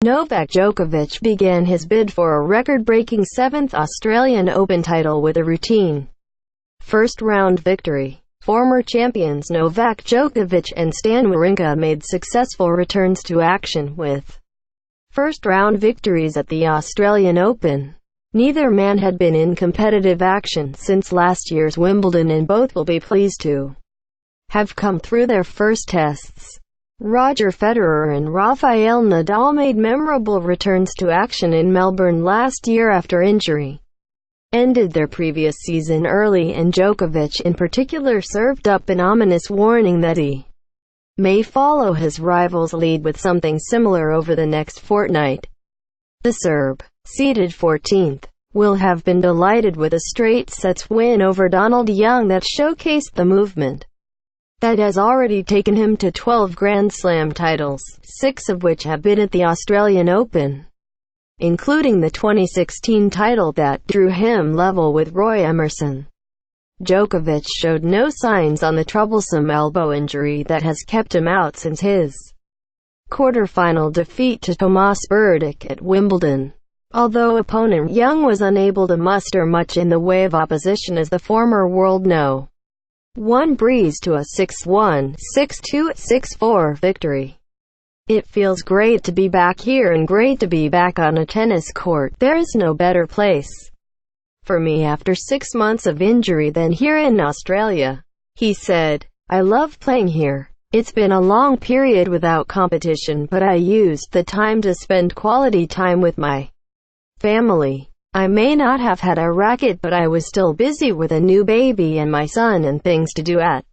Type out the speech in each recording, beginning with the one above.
Novak Djokovic began his bid for a record-breaking 7th Australian Open title with a routine first-round victory. Former champions Novak Djokovic and Stan Wawrinka made successful returns to action with first-round victories at the Australian Open. Neither man had been in competitive action since last year's Wimbledon, and both will be pleased to have come through their first tests. Roger Federer and Rafael Nadal made memorable returns to action in Melbourne last year after injury ended their previous season early, and Djokovic in particular served up an ominous warning that he may follow his rival's lead with something similar over the next fortnight. The Serb, seeded 14th, will have been delighted with a straight sets win over Donald Young that showcased the movement that has already taken him to 12 Grand Slam titles, 6 of which have been at the Australian Open, including the 2016 title that drew him level with Roy Emerson. Djokovic showed no signs on the troublesome elbow injury that has kept him out since his quarter-final defeat to Tomas Berdych at Wimbledon, although opponent Young was unable to muster much in the way of opposition as the former world No. 1 breezed to a 6-1, 6-2, 6-4 victory. It feels great to be back here and great to be back on a tennis court. There is no better place for me after 6 months of injury than here in Australia, he said. I love playing here. It's been a long period without competition, but I used the time to spend quality time with my family. I may not have had a racket, but I was still busy with a new baby and my son and things to do at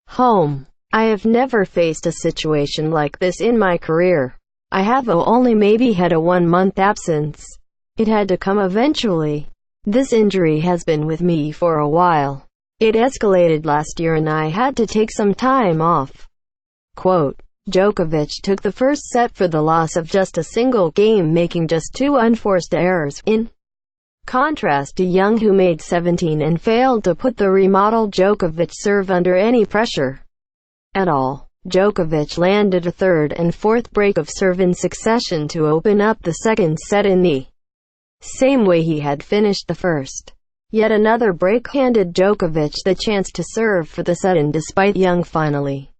home. I have never faced a situation like this in my career. I have only maybe had a 1-month absence. It had to come eventually. This injury has been with me for a while. It escalated last year and I had to take some time off. Quote, Djokovic took the first set for the loss of just a single game, making just 2 unforced errors, in contrast to Young, who made 17 and failed to put the remodeled Djokovic serve under any pressure at all. Djokovic landed a third and fourth break of serve in succession to open up the second set in the same way he had finished the first. Yet another break handed Djokovic the chance to serve for the set, and despite Young finally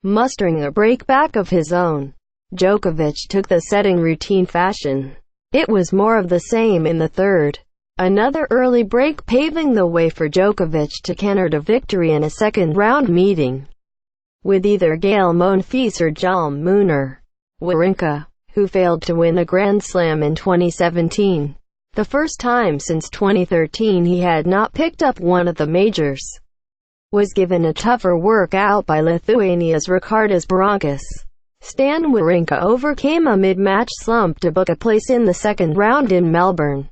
mustering a break back of his own, Djokovic took the set in routine fashion. It was more of the same in the third. Another early break paving the way for Djokovic to canter to victory in a second-round meeting with either Gael Monfils or Jan Munar. Wawrinka, who failed to win a Grand Slam in 2017, the first time since 2013 he had not picked up one of the majors, was given a tougher workout by Lithuania's Ričardas Berankis. Stan Wawrinka overcame a mid-match slump to book a place in the second round in Melbourne.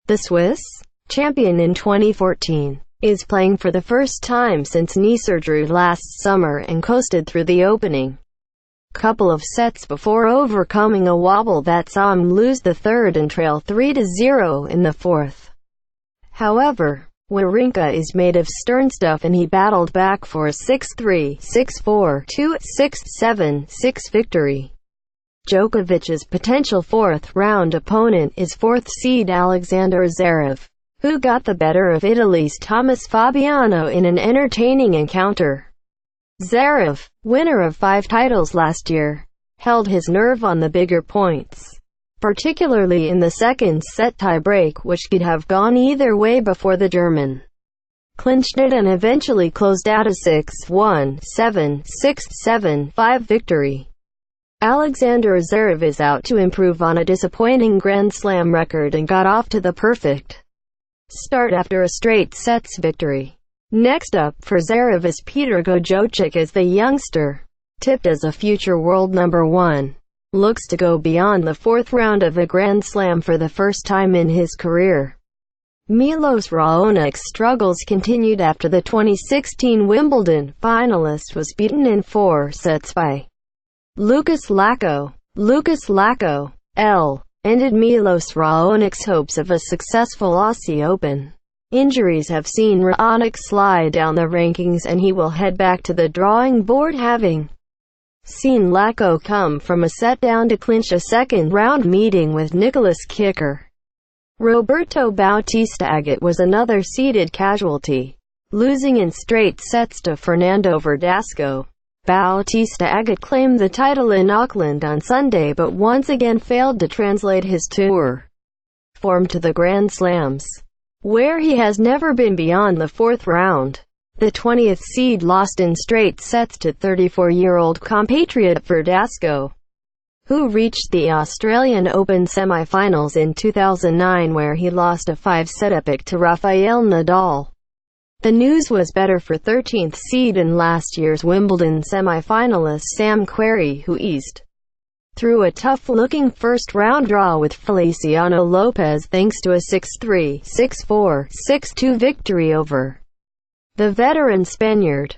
The Swiss, champion in 2014, is playing for the first time since knee surgery last summer and coasted through the opening couple of sets before overcoming a wobble that saw him lose the third and trail 3-0 in the fourth. However, Wawrinka is made of stern stuff and he battled back for a 6-3, 6-4, 2, 6-7, 6 victory. Djokovic's potential fourth-round opponent is fourth seed Alexander Zverev, who got the better of Italy's Thomas Fabiano in an entertaining encounter. Zverev, winner of 5 titles last year, held his nerve on the bigger points, particularly in the second set tie-break, which could have gone either way before the German clinched it and eventually closed out a 6-1, 7, 6, 7, 5 victory. Alexander Zverev is out to improve on a disappointing Grand Slam record and got off to the perfect start after a straight sets victory. Next up for Zverev is Peter Gojocic, as the youngster, tipped as a future world number 1, looks to go beyond the fourth round of a Grand Slam for the first time in his career. Milos Raonic's struggles continued after the 2016 Wimbledon finalist was beaten in 4 sets by Lucas Lacko. Lucas Lacko, L. ended Milos Raonic's hopes of a successful Aussie Open. Injuries have seen Raonic slide down the rankings, and he will head back to the drawing board, having seen Lacko come from a set down to clinch a second-round meeting with Nicolas Kicker. Roberto Bautista Agut was another seeded casualty, losing in straight sets to Fernando Verdasco. Bautista Agut claimed the title in Auckland on Sunday, but once again failed to translate his tour form to the Grand Slams, where he has never been beyond the fourth round. The 20th seed lost in straight sets to 34-year-old compatriot Verdasco, who reached the Australian Open semi-finals in 2009, where he lost a 5-set epic to Rafael Nadal. The news was better for 13th seed and last year's Wimbledon semi-finalist Sam Querrey, who eased through a tough-looking first-round draw with Feliciano Lopez thanks to a 6-3, 6-4, 6-2 victory over the veteran Spaniard.